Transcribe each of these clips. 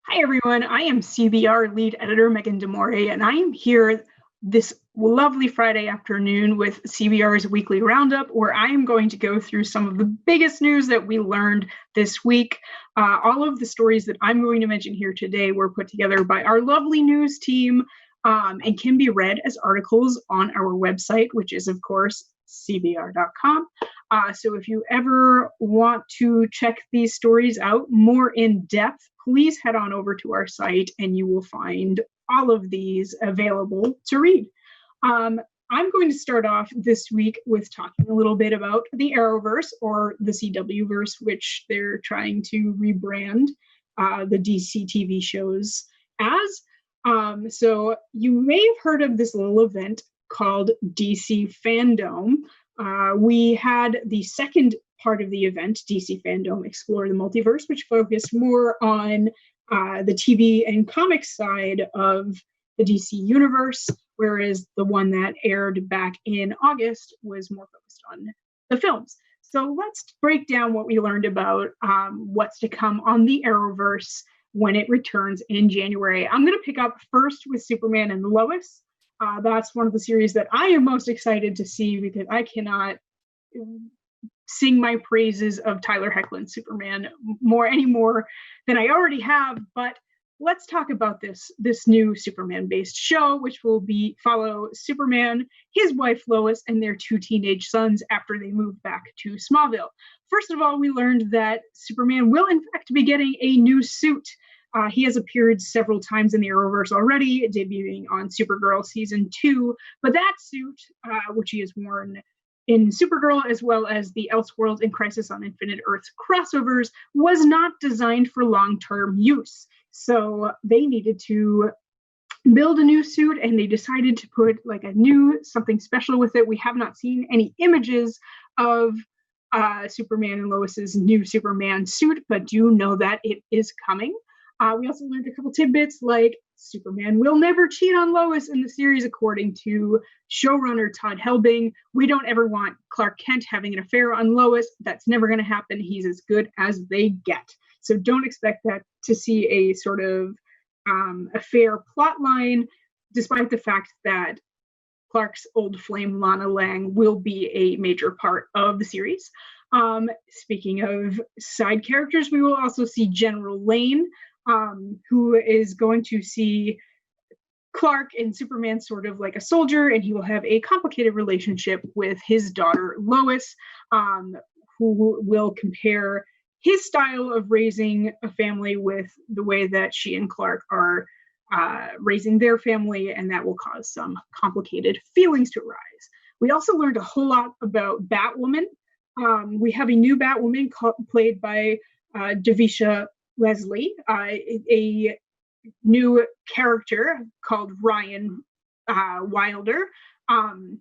Hi, everyone. I am CBR lead editor Megan DeMore, and I am here this lovely Friday afternoon with CBR's weekly roundup, where I am going to go through some of the biggest news that we learned this week. All of the stories that I'm going to mention here today were put together by our lovely news team and can be read as articles on our website, which is, of course, cbr.com. So if you ever want to check these stories out more in depth, please head on over to our site and you will find all of these available to read. I'm going to start off this week with talking a little bit about the Arrowverse, or the CW verse, which they're trying to rebrand the DC TV shows as. So you may have heard of this little event called DC Fandom. We had the second part of the event, DC Fandom Explore the Multiverse, which focused more on the TV and comics side of the DC universe, whereas the one that aired back in August was more focused on the films. So let's break down what we learned about what's to come on the Arrowverse when it returns in January. I'm going to pick up first with Superman and Lois. That's one of the series that I am most excited to see, because I cannot sing my praises of Tyler Hoechlin's Superman any more than I already have. But let's talk about this new Superman-based show, which will follow Superman, his wife Lois, and their two teenage sons after they move back to Smallville. First of all, we learned that Superman will in fact be getting a new suit. He has appeared several times in the Arrowverse already, debuting on Supergirl Season 2. But that suit, which he has worn in Supergirl, as well as the Elseworlds and Crisis on Infinite Earths crossovers, was not designed for long-term use. So they needed to build a new suit, and they decided to put like something special with it. We have not seen any images of Superman and Lois's new Superman suit, but do know that it is coming. We also learned a couple tidbits, like Superman will never cheat on Lois in the series, according to showrunner Todd Helbing. We don't ever want Clark Kent having an affair on Lois. That's never going to happen. He's as good as they get. So don't expect that to see a sort of affair plot line, despite the fact that Clark's old flame Lana Lang will be a major part of the series. Speaking of side characters, we will also see General Lane, who is going to see Clark and Superman sort of like a soldier, and he will have a complicated relationship with his daughter Lois, who will compare his style of raising a family with the way that she and Clark are raising their family, and that will cause some complicated feelings to arise. We also learned a whole lot about Batwoman. We have a new Batwoman played by Davisha Leslie, a new character called Ryan Wilder, and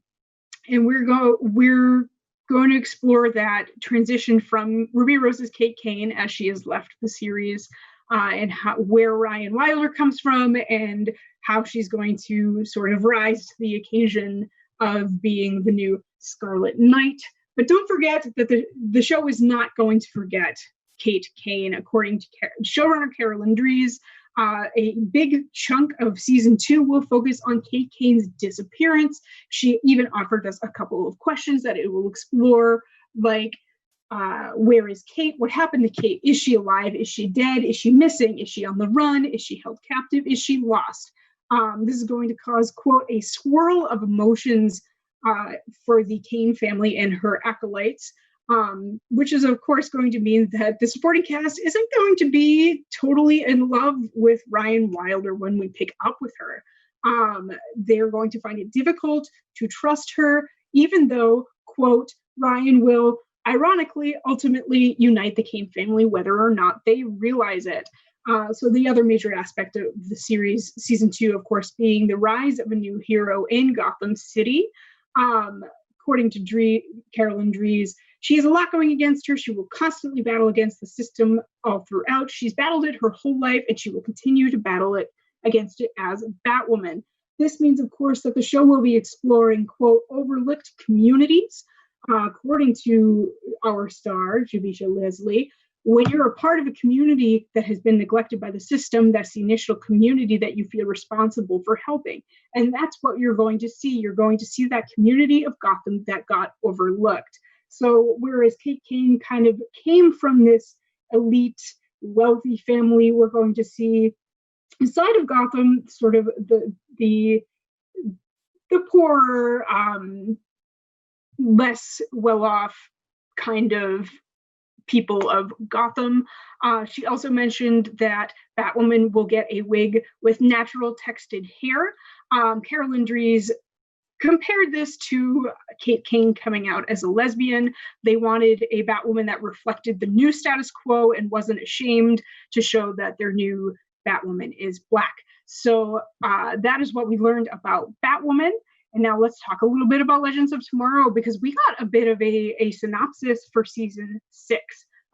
we're going to explore that transition from Ruby Rose's Kate Kane as she has left the series, and where Ryan Wilder comes from, and how she's going to sort of rise to the occasion of being the new Scarlet Knight. But don't forget that the show is not going to forget Kate Kane. According to showrunner Carolyn Dries, a big chunk of Season 2 will focus on Kate Kane's disappearance. She even offered us a couple of questions that it will explore, like, where is Kate? What happened to Kate? Is she alive? Is she dead? Is she missing? Is she on the run? Is she held captive? Is she lost? This is going to cause, quote, a swirl of emotions for the Kane family and her acolytes, which is, of course, going to mean that the supporting cast isn't going to be totally in love with Ryan Wilder when we pick up with her. They're going to find it difficult to trust her, even though, quote, Ryan will, ironically, ultimately unite the Kane family, whether or not they realize it. So the other major aspect of the series, Season 2, of course, being the rise of a new hero in Gotham City. According to Carolyn Dries, she has a lot going against her. She will constantly battle against the system all throughout. She's battled it her whole life, and she will continue to battle it against it as Batwoman. This means, of course, that the show will be exploring, quote, overlooked communities. According to our star, Javisha Leslie, when you're a part of a community that has been neglected by the system, that's the initial community that you feel responsible for helping. And that's what you're going to see. You're going to see that community of Gotham that got overlooked. So whereas Kate Kane kind of came from this elite, wealthy family, we're going to see inside of Gotham sort of the poorer, less well-off kind of people of Gotham. She also mentioned that Batwoman will get a wig with natural textured hair. Carolyn Dries compared this to Kate Kane coming out as a lesbian. They wanted a Batwoman that reflected the new status quo and wasn't ashamed to show that their new Batwoman is Black. So that is what we learned about Batwoman. And now let's talk a little bit about Legends of Tomorrow, because we got a bit of a synopsis for season 6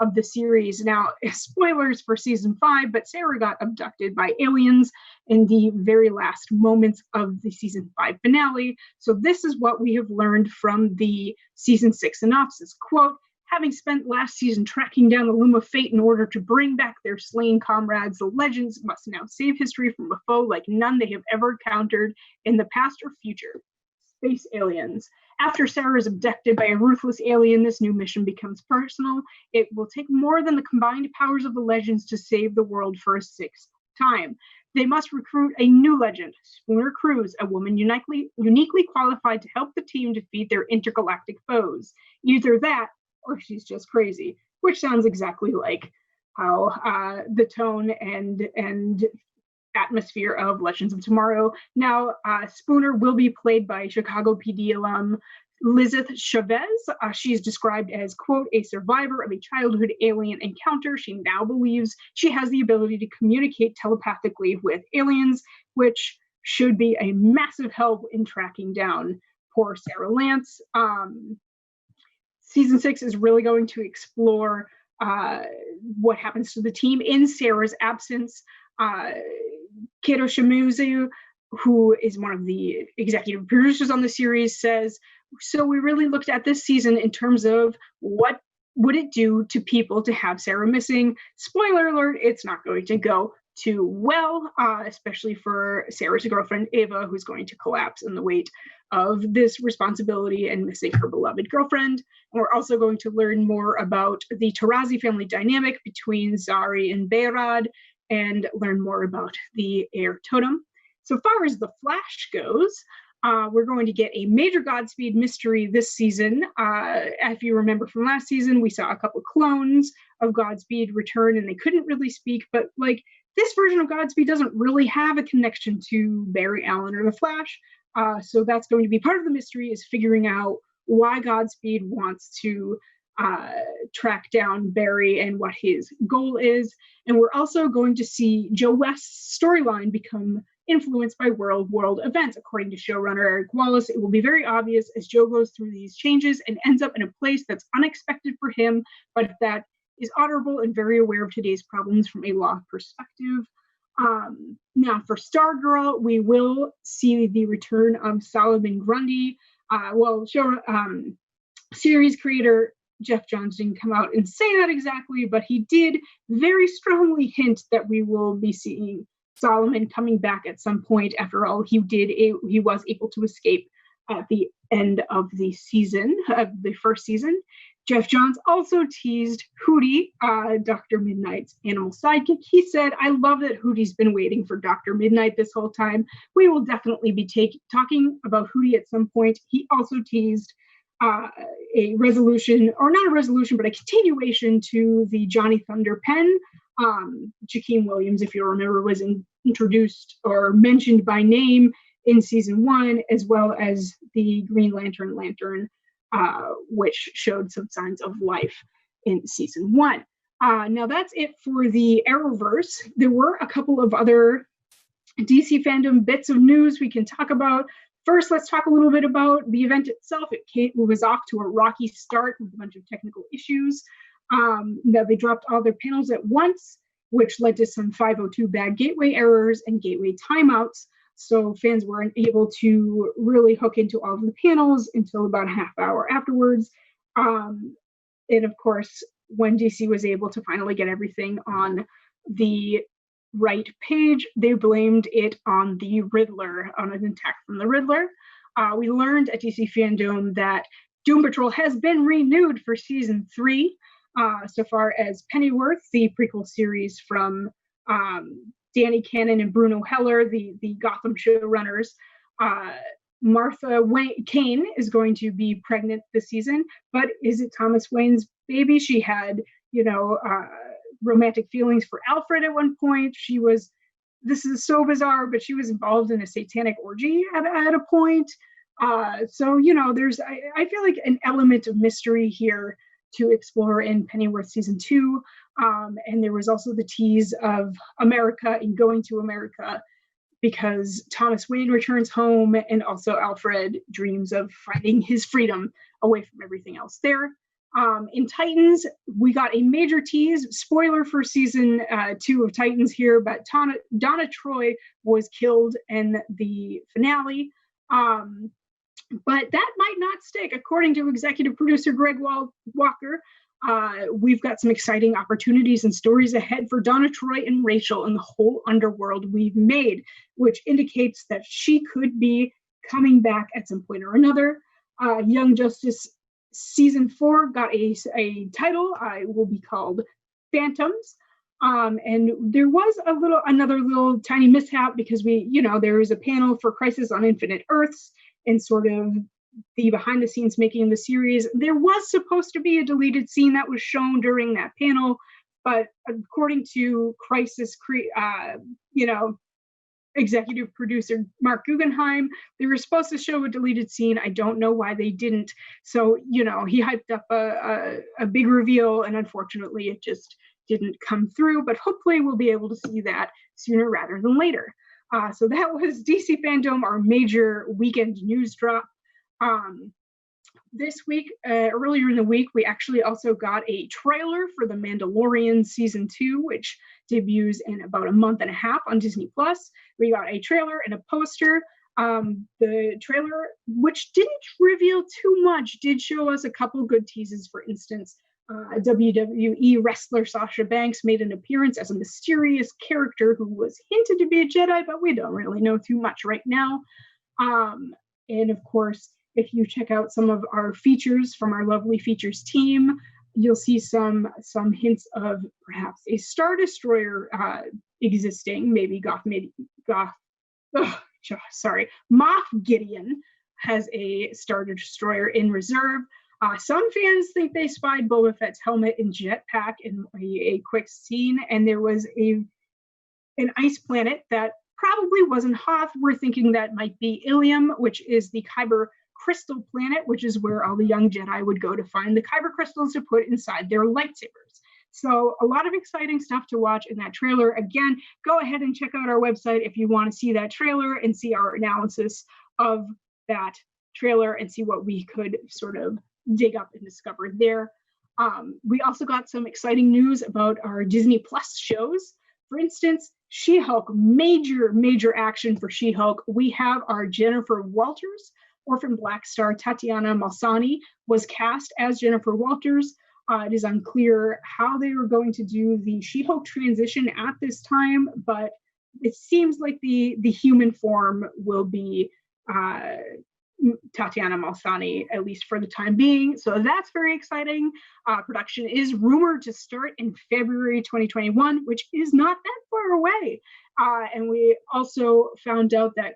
of the series. Now, spoilers for season 5, but Sarah got abducted by aliens in the very last moments of the season 5 finale. So this is what we have learned from the season 6 synopsis. Quote, having spent last season tracking down the Loom of Fate in order to bring back their slain comrades, the Legends must now save history from a foe like none they have ever encountered in the past or future. Space aliens. After Sarah is abducted by a ruthless alien, this new mission becomes personal. It will take more than the combined powers of the Legends to save the world for a 6th time. They must recruit a new legend, Spooner Cruz, a woman uniquely qualified to help the team defeat their intergalactic foes. Either that, or she's just crazy, which sounds exactly like how the tone and atmosphere of Legends of Tomorrow. Now, Spooner will be played by Chicago PD alum Lizeth Chavez. She's described as, quote, a survivor of a childhood alien encounter. She now believes she has the ability to communicate telepathically with aliens, which should be a massive help in tracking down poor Sarah Lance. Season 6 is really going to explore what happens to the team in Sarah's absence. Kato Shimizu, who is one of the executive producers on the series, says, so we really looked at this season in terms of what would it do to people to have Sarah missing. Spoiler alert, it's not going to go too well, especially for Sarah's girlfriend, Ava, who's going to collapse in the weight of this responsibility and missing her beloved girlfriend. And we're also going to learn more about the Tarazi family dynamic between Zari and Behrad, and learn more about the air totem. So far as The Flash goes, we're going to get a major Godspeed mystery this season. If you remember from last season, we saw a couple clones of Godspeed return and they couldn't really speak, but like this version of Godspeed doesn't really have a connection to Barry Allen or The Flash. So that's going to be part of the mystery, is figuring out why Godspeed wants to track down Barry and what his goal is. And we're also going to see Joe West's storyline become influenced by world events. According to showrunner Eric Wallace, it will be very obvious as Joe goes through these changes and ends up in a place that's unexpected for him, but that is honorable and very aware of today's problems from a law perspective. Now for Stargirl, we will see the return of Solomon Grundy. Series creator Jeff Johns didn't come out and say that exactly, but he did very strongly hint that we will be seeing Solomon coming back at some point. After all, he was able to escape at the end of the season, of the first season. Jeff Johns also teased Hootie, Dr. Midnight's animal sidekick. He said, I love that Hootie's been waiting for Dr. Midnight this whole time. We will definitely be talking about Hootie at some point. He also teased a resolution, or not a resolution, but a continuation to the Johnny Thunder pen. Jakeem Williams, if you remember, was introduced or mentioned by name in season 1, as well as the Green Lantern, which showed some signs of life in season 1. Now that's it for the Arrowverse. There were a couple of other DC fandom bits of news we can talk about. First, let's talk a little bit about the event itself. It was off to a rocky start with a bunch of technical issues. That they dropped all their panels at once, which led to some 502 bad gateway errors and gateway timeouts. So fans weren't able to really hook into all of the panels until about a half hour afterwards. And of course, when DC was able to finally get everything on the right page, they blamed it on the Riddler, on an attack from the Riddler. We learned at DC Fandom that Doom Patrol has been renewed for season 3, so far as Pennyworth, the prequel series from Danny Cannon and Bruno Heller, the Gotham showrunners. Martha Kane is going to be pregnant this season, but is it Thomas Wayne's baby? She had, romantic feelings for Alfred at one point. This is so bizarre, but she was involved in a satanic orgy at a point. So, there's, I feel like an element of mystery here to explore in Pennyworth Season 2. And there was also the tease of America and going to America, because Thomas Wayne returns home and also Alfred dreams of finding his freedom away from everything else there. In Titans, we got a major tease, spoiler for season 2 of Titans here, but Donna Troy was killed in the finale. But that might not stick. According to executive producer Greg Walker, we've got some exciting opportunities and stories ahead for Donna Troy and Rachel and the whole underworld we've made, which indicates that she could be coming back at some point or another. Young Justice Season 4 got a title. It will be called Phantoms. And there was another little tiny mishap, because there was a panel for Crisis on Infinite Earths and sort of the behind the scenes making of the series. There was supposed to be a deleted scene that was shown during that panel, but according to Crisis, executive producer Mark Guggenheim, they were supposed to show a deleted scene. I don't know why they didn't. So, he hyped up a big reveal, and unfortunately it just didn't come through, but hopefully we'll be able to see that sooner rather than later. So that was DC Fandom, our major weekend news drop. This week, earlier in the week, we actually also got a trailer for The Mandalorian Season 2, which debuts in about a month and a half on Disney+. We got a trailer and a poster. The trailer, which didn't reveal too much, did show us a couple good teases. For instance, WWE wrestler Sasha Banks made an appearance as a mysterious character who was hinted to be a Jedi, but we don't really know too much right now. And of course, if you check out some of our features from our lovely features team, you'll see some hints of perhaps a Star Destroyer existing. Maybe Moff Gideon has a Star Destroyer in reserve. Some fans think they spied Boba Fett's helmet and jetpack in a quick scene, and there was an ice planet that probably wasn't Hoth. We're thinking that might be Ilium, which is the Kyber crystal planet, which is where all the young Jedi would go to find the Kyber crystals to put inside their lightsabers. So a lot of exciting stuff to watch in that trailer. Again, go ahead and check out our website if you want to see that trailer and see our analysis of that trailer and see what we could sort of dig up and discover there. We also got some exciting news about our Disney Plus shows. For instance, She-Hulk, major action for She-Hulk. We have our Jennifer Walters. Orphan Black star Tatiana Maslany was cast as Jennifer Walters. It is unclear how they are going to do the She-Hulk transition at this time, but it seems like the human form will be Tatiana Maslany, at least for the time being. So that's very exciting. Production is rumored to start in February 2021, which is not that far away. And we also found out that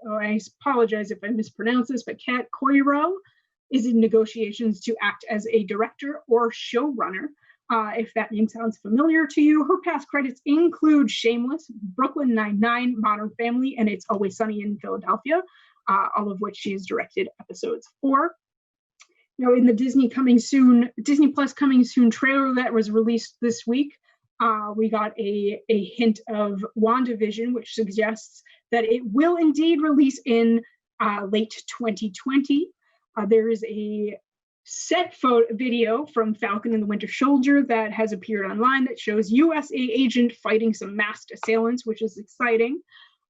I apologize if I mispronounce this, but Kat Coiro is in negotiations to act as a director or showrunner. If that name sounds familiar to you, her past credits include Shameless, Brooklyn Nine-Nine, Modern Family, and It's Always Sunny in Philadelphia, all of which she's directed episodes for. In the Disney Plus Coming Soon trailer that was released this week, we got a hint of WandaVision, which suggests that it will indeed release in late 2020. There is a set video from Falcon and the Winter Soldier that has appeared online that shows USA agent fighting some masked assailants, which is exciting.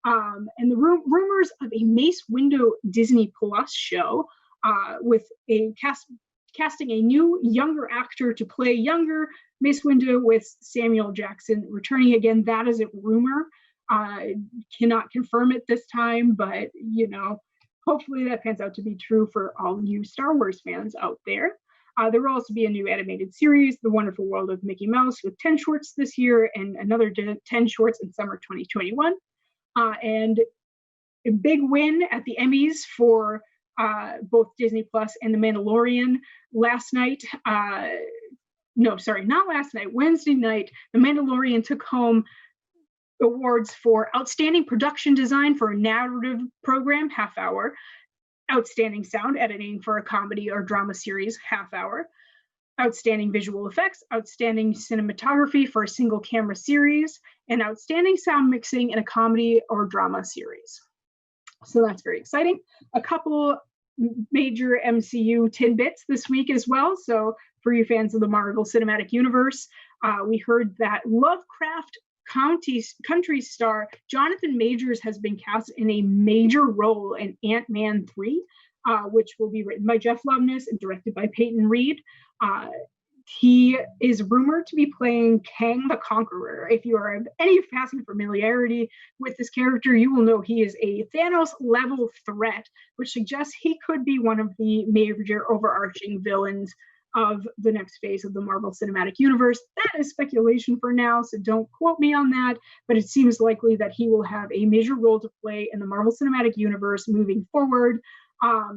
And the rumors of a Mace Windu Disney Plus show with a cast casting a new, younger actor to play younger Mace Windu, with Samuel Jackson returning again. That is a rumor. Cannot confirm it this time, but, hopefully that pans out to be true for all you Star Wars fans out there. There will also be a new animated series, The Wonderful World of Mickey Mouse, with 10 shorts this year and another 10 shorts in summer 2021. And a big win at the Emmys for both Disney Plus and The Mandalorian last night. Wednesday night, The Mandalorian took home awards for Outstanding Production Design for a Narrative Program, half hour, Outstanding Sound Editing for a Comedy or Drama Series, half hour, Outstanding Visual Effects, Outstanding Cinematography for a Single Camera Series, and Outstanding Sound Mixing in a Comedy or Drama Series. So that's very exciting. A couple major MCU tidbits this week as well. So for you fans of the Marvel Cinematic Universe, we heard that Lovecraft Country star Jonathan Majors has been cast in a major role in Ant-Man 3, which will be written by Jeff Loveness and directed by Peyton Reed. He is rumored to be playing Kang the Conqueror. If you are of any passing familiarity with this character, you will know he is a Thanos-level threat, which suggests he could be one of the major overarching villains of the next phase of the Marvel Cinematic Universe. That is speculation for now, so don't quote me on that, but it seems likely that he will have a major role to play in the Marvel Cinematic Universe moving forward.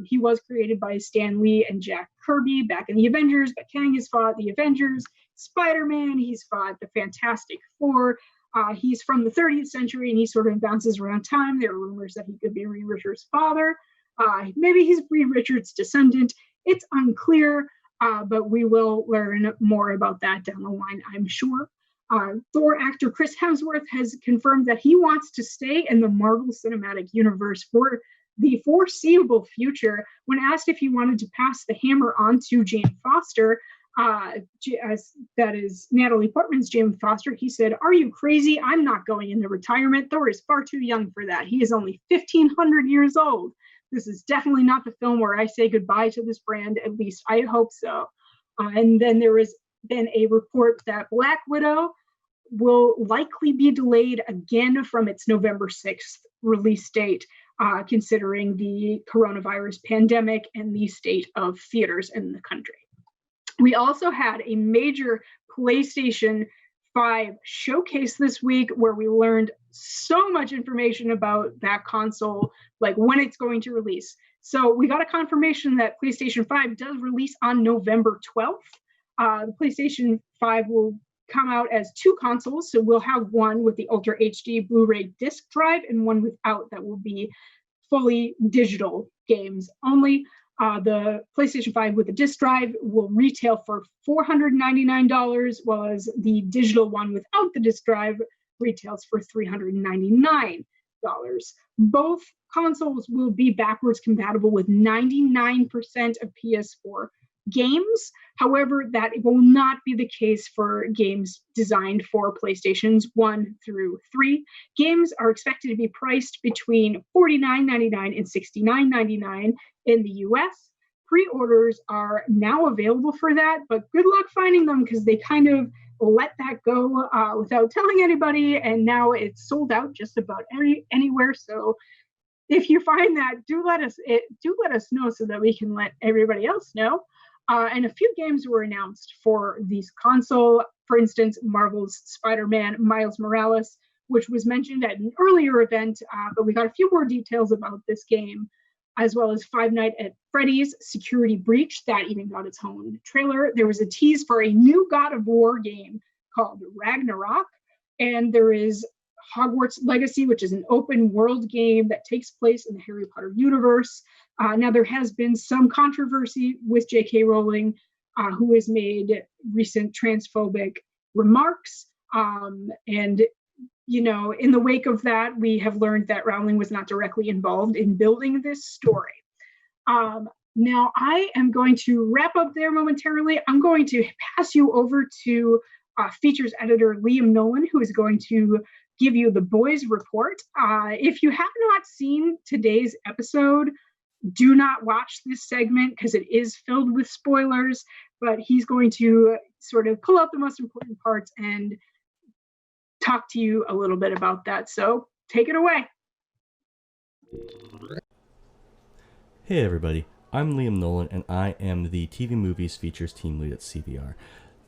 He was created by Stan Lee and Jack Kirby back in the Avengers, but Kang has fought the Avengers, Spider-Man, he's fought the Fantastic Four. He's from the 30th century and he sort of bounces around time. There are rumors that he could be Reed Richards' father. Maybe he's Reed Richards' descendant. It's unclear, but we will learn more about that down the line, I'm sure. Thor actor Chris Hemsworth has confirmed that he wants to stay in the Marvel Cinematic Universe for the foreseeable future. When asked if he wanted to pass the hammer on to Jane Foster, that is Natalie Portman's Jane Foster, he said, "Are you crazy? I'm not going into retirement. Thor is far too young for that. He is only 1,500 years old. This is definitely not the film where I say goodbye to this brand, at least I hope so." And then there has been a report that Black Widow will likely be delayed again from its November 6th release date, considering the coronavirus pandemic and the state of theaters in the country. We also had a major PlayStation 5 showcase this week where we learned so much information about that console, like when it's going to release. So we got a confirmation that PlayStation 5 does release on November 12th. The PlayStation 5 will come out as two consoles. So we'll have one with the Ultra HD Blu-ray disc drive and one without, that will be fully digital games only. The PlayStation 5 with the disc drive will retail for $499, whereas the digital one without the disc drive retails for $399. Both consoles will be backwards compatible with 99% of PS4 games. However, that will not be the case for games designed for PlayStations 1 through 3. Games are expected to be priced between $49.99 and $69.99 in the US. Pre-orders are now available for that, but good luck finding them because they kind of let that go without telling anybody, and now it's sold out just about anywhere. So if you find that, do let us know so that we can let everybody else know. And a few games were announced for this console. For instance, Marvel's Spider-Man Miles Morales, which was mentioned at an earlier event, but we got a few more details about this game, as well as Five Nights at Freddy's Security Breach, that even got its own trailer. There was a tease for a new God of War game called Ragnarok, and there is Hogwarts Legacy, which is an open world game that takes place in the Harry Potter universe. Now, there has been some controversy with J.K. Rowling, who has made recent transphobic remarks. And, you know, in the wake of that, we have learned that Rowling was not directly involved in building this story. Now, I am going to wrap up there momentarily. I'm going to pass you over to features editor Liam Nolan, who is going to give you the boys report. If you have not seen today's episode, do not watch this segment because it is filled with spoilers, but he's going to sort of pull out the most important parts and talk to you a little bit about that. So take it away. Hey everybody, I'm Liam Nolan and I am the TV Movies Features Team Lead at CBR.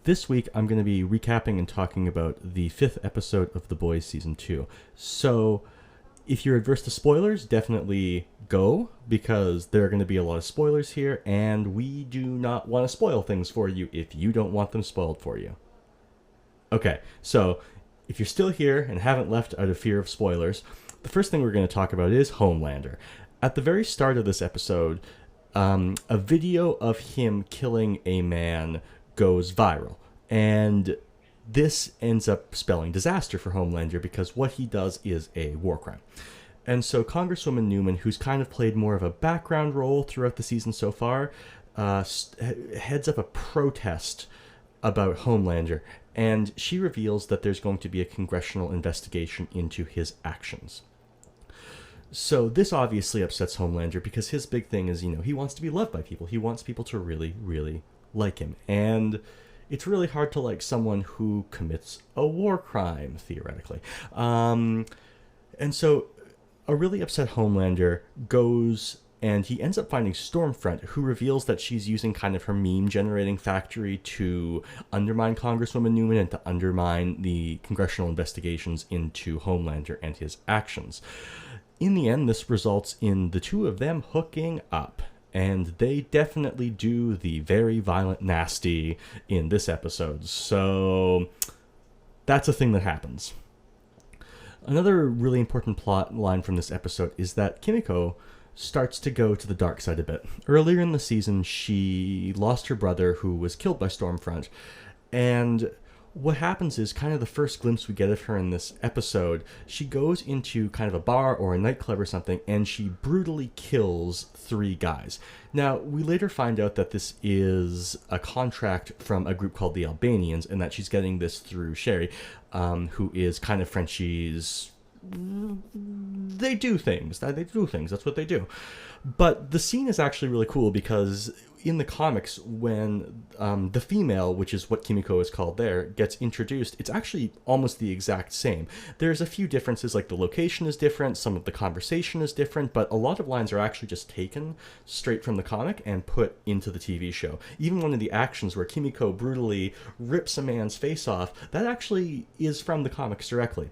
This week I'm going to be recapping and talking about the 5th episode of The Boys Season 2. So if you're adverse to spoilers, definitely go, because there are going to be a lot of spoilers here, and we do not want to spoil things for you if you don't want them spoiled for you. Okay, so if you're still here and haven't left out of fear of spoilers, the first thing we're going to talk about is Homelander. At the very start of this episode, a video of him killing a man goes viral, and this ends up spelling disaster for Homelander because what he does is a war crime. And so Congresswoman Newman, who's kind of played more of a background role throughout the season so far, heads up a protest about Homelander, and she reveals that there's going to be a congressional investigation into his actions. So this obviously upsets Homelander because his big thing is, he wants to be loved by people. He wants people to really, really like him. And it's really hard to like someone who commits a war crime, theoretically. And so a really upset Homelander goes and he ends up finding Stormfront, who reveals that she's using kind of her meme-generating factory to undermine Congresswoman Newman and to undermine the congressional investigations into Homelander and his actions. In the end, this results in the two of them hooking up. And they definitely do the very violent nasty in this episode. So that's a thing that happens. Another really important plot line from this episode is that Kimiko starts to go to the dark side a bit. Earlier in the season, she lost her brother who was killed by Stormfront. And what happens is, kind of the first glimpse we get of her in this episode, she goes into kind of a bar or a nightclub or something, and she brutally kills 3 guys. Now, we later find out that this is a contract from a group called the Albanians, and that she's getting this through Sherry, who is kind of Frenchie's... They do things. That's what they do. But the scene is actually really cool because in the comics, when the female, which is what Kimiko is called there, gets introduced, it's actually almost the exact same. There's a few differences, like the location is different, some of the conversation is different, but a lot of lines are actually just taken straight from the comic and put into the TV show. Even one of the actions where Kimiko brutally rips a man's face off, that actually is from the comics directly.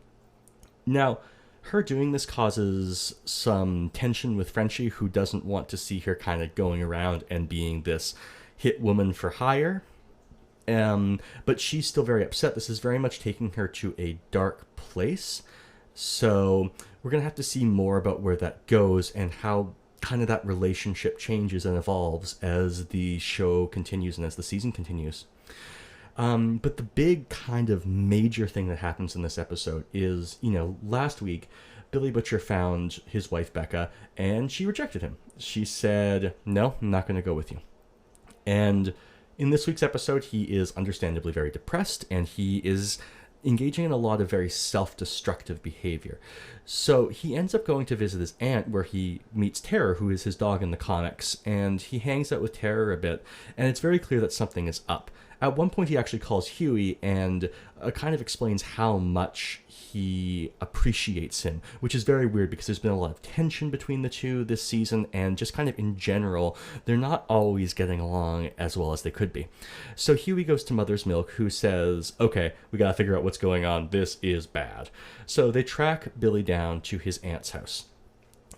Now, her doing this causes some tension with Frenchie, who doesn't want to see her kind of going around and being this hit woman for hire. But she's still very upset. This is very much taking her to a dark place. So we're going to have to see more about where that goes and how kind of that relationship changes and evolves as the show continues and as the season continues. But the big kind of major thing that happens in this episode is, last week, Billy Butcher found his wife, Becca, and she rejected him. She said, no, I'm not going to go with you. And in this week's episode, he is understandably very depressed, and he is engaging in a lot of very self-destructive behavior. So he ends up going to visit his aunt, where he meets Terror, who is his dog in the comics, and he hangs out with Terror a bit, and it's very clear that something is up. At one point, he actually calls Huey and kind of explains how much he appreciates him, which is very weird because there's been a lot of tension between the two this season, and just kind of in general, they're not always getting along as well as they could be. So Huey goes to Mother's Milk, who says, okay, we gotta figure out what's going on. This is bad. So they track Billy down to his aunt's house.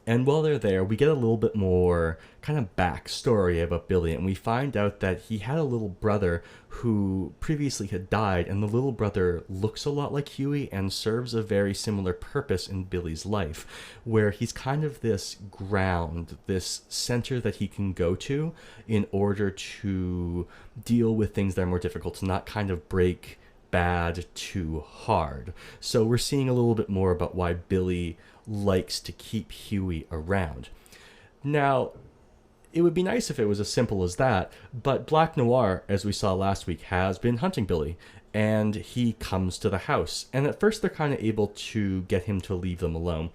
And while they're there, we get a little bit more kind of backstory about Billy, and we find out that he had a little brother who previously had died, and the little brother looks a lot like Huey and serves a very similar purpose in Billy's life, where he's kind of this ground, this center that he can go to in order to deal with things that are more difficult, to not kind of break bad too hard. So we're seeing a little bit more about why Billy likes to keep Huey around. Now, it would be nice if it was as simple as that, but Black Noir, as we saw last week, has been hunting Billy, and he comes to the house. And at first they're kind of able to get him to leave them alone.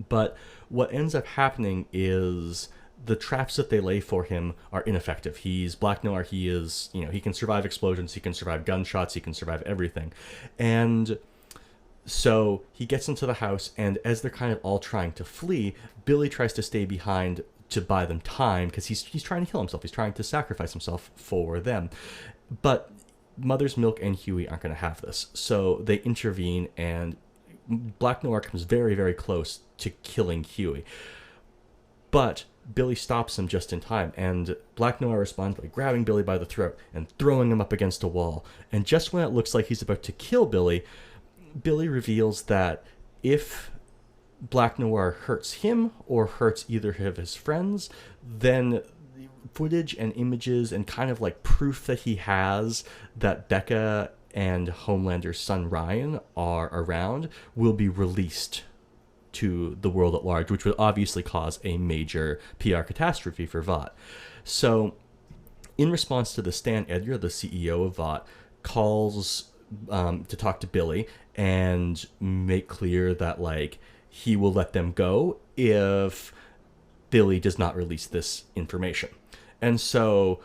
But what ends up happening is the traps that they lay for him are ineffective. He's Black Noir. He is, he can survive explosions. He can survive gunshots. He can survive everything. And so he gets into the house, and as they're kind of all trying to flee, Billy tries to stay behind to buy them time because he's trying to kill himself. He's trying to sacrifice himself for them. But Mother's Milk and Huey aren't going to have this. So they intervene, and Black Noir comes very, very close to killing Huey. But Billy stops him just in time, and Black Noir responds by grabbing Billy by the throat and throwing him up against a wall. And just when it looks like he's about to kill Billy, Billy reveals that if Black Noir hurts him or hurts either of his friends, then footage and images and kind of like proof that he has that Becca and Homelander's son Ryan are around will be released to the world at large, which would obviously cause a major PR catastrophe for Vought. So in response to this, Stan Edgar, the CEO of Vought, calls to talk to Billy and make clear that like he will let them go if Billy does not release this information. And so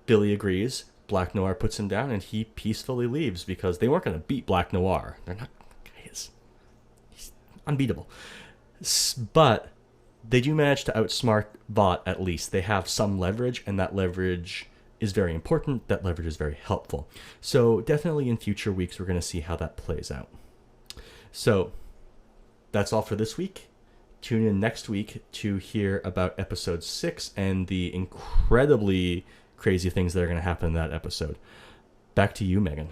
Billy agrees. Black Noir puts him down, and he peacefully leaves because they weren't going to beat Black Noir. They're not. He's unbeatable. But they do manage to outsmart Vought at least. They have some leverage, and that leverage is very important. That leverage is very helpful. So definitely in future weeks, we're going to see how that plays out. So that's all for this week. Tune in next week to hear about episode 6 and the incredibly crazy things that are going to happen in that episode. Back to you, Megan.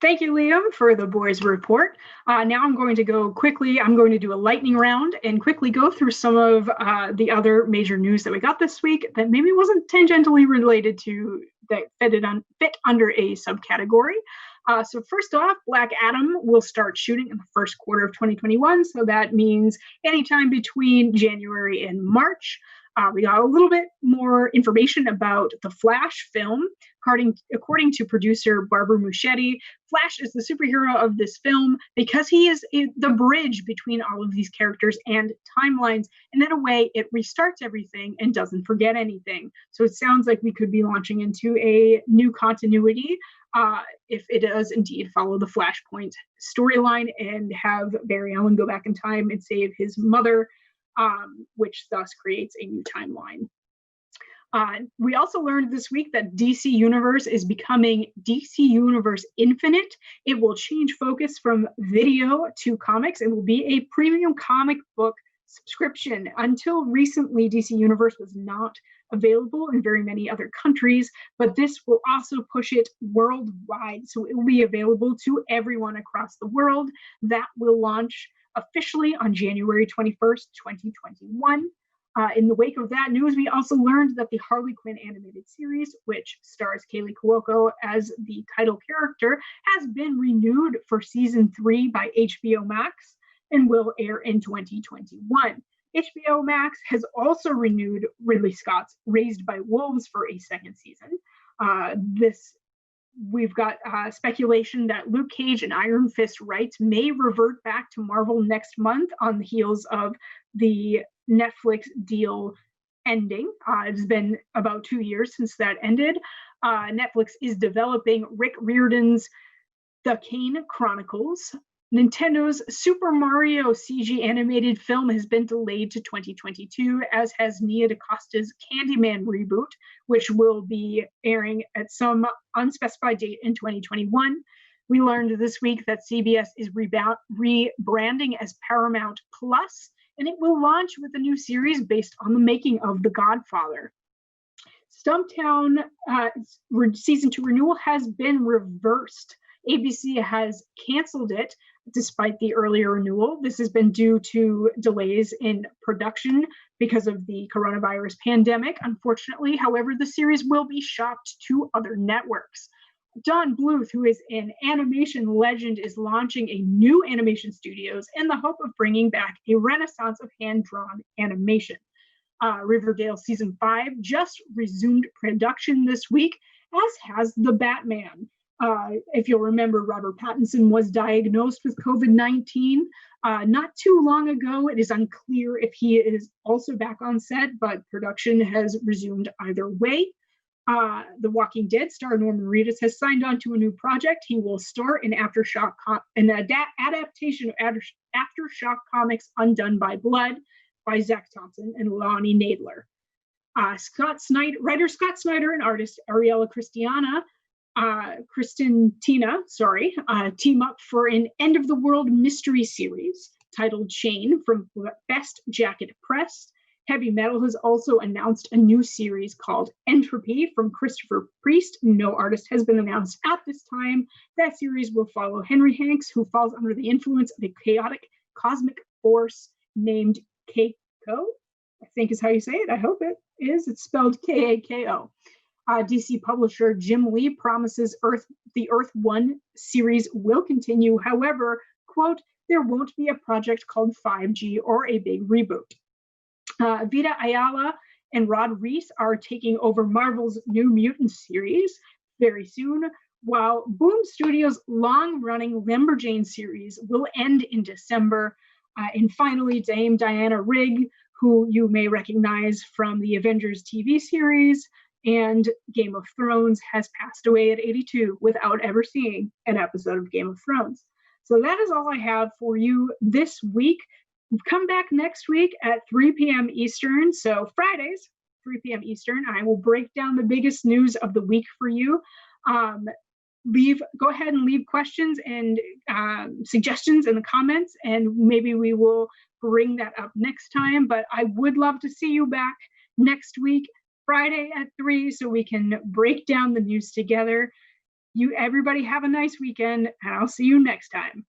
Thank you, Liam, for the boys' report. Now I'm going to go quickly. I'm going to do a lightning round and quickly go through some of the other major news that we got this week that maybe wasn't tangentially related to that fit under a subcategory. So first off, Black Adam will start shooting in the first quarter of 2021. So that means anytime between January and March. We got a little bit more information about the Flash film. According to producer Barbara Muschetti, Flash is the superhero of this film because he is the bridge between all of these characters and timelines. And in a way, it restarts everything and doesn't forget anything. So it sounds like we could be launching into a new continuity if it does indeed follow the Flashpoint storyline and have Barry Allen go back in time and save his mother, which thus creates a new timeline. We also learned this week that DC Universe is becoming DC Universe Infinite. It will change focus from video to comics. It will be a premium comic book subscription. Until recently, DC Universe was not available in very many other countries, but this will also push it worldwide. So it will be available to everyone across the world. That will launch officially on January 21st, 2021. In the wake of that news, we also learned that the Harley Quinn animated series, which stars Kaley Cuoco as the title character, has been renewed for season 3 by HBO Max and will air in 2021. HBO Max has also renewed Ridley Scott's Raised by Wolves for a second season. We've got speculation that Luke Cage and Iron Fist rights may revert back to Marvel next month on the heels of the Netflix deal ending. It's been about 2 years since that ended. Netflix is developing Rick Riordan's The Kane Chronicles. Nintendo's Super Mario CG animated film has been delayed to 2022, as has Nia DaCosta's Candyman reboot, which will be airing at some unspecified date in 2021. We learned this week that CBS is rebranding as Paramount Plus, and it will launch with a new series based on the making of The Godfather. Stumptown Season 2 renewal has been reversed. ABC has canceled it despite the earlier renewal. This has been due to delays in production because of the coronavirus pandemic, unfortunately. However, the series will be shopped to other networks. Don Bluth, who is an animation legend, is launching a new animation studios in the hope of bringing back a renaissance of hand-drawn animation. Riverdale Season 5 just resumed production this week, as has The Batman. If you'll remember, Robert Pattinson was diagnosed with COVID-19 not too long ago. It is unclear if he is also back on set, but production has resumed either way. The Walking Dead star Norman Reedus has signed on to a new project. He will star in an adaptation of Aftershock Comics Undone by Blood by Zach Thompson and Lonnie Nadler. Writer Scott Snyder and artist Ariella Christentina, team up for an end of the world mystery series titled Chain from Best Jacket Press. Heavy Metal has also announced a new series called Entropy from Christopher Priest. No artist has been announced at this time. That series will follow Henry Hanks, who falls under the influence of a chaotic cosmic force named Keiko, I think is how you say it. I hope it is. It's spelled Kako. DC publisher Jim Lee promises the Earth 1 series will continue. However, quote, there won't be a project called 5G or a big reboot. Vita Ayala and Rod Reese are taking over Marvel's New Mutants series very soon, while Boom Studios' long-running Lumberjane series will end in December. And finally, Dame Diana Rigg, who you may recognize from the Avengers TV series and Game of Thrones, has passed away at 82 without ever seeing an episode of Game of Thrones. So that is all I have for you this week. Come back next week at 3 p.m. Eastern. So Fridays, 3 p.m. Eastern, I will break down the biggest news of the week for you. Go ahead and leave questions and suggestions in the comments, and maybe we will bring that up next time. But I would love to see you back next week, Friday at 3, so we can break down the news together. Everybody have a nice weekend, and I'll see you next time.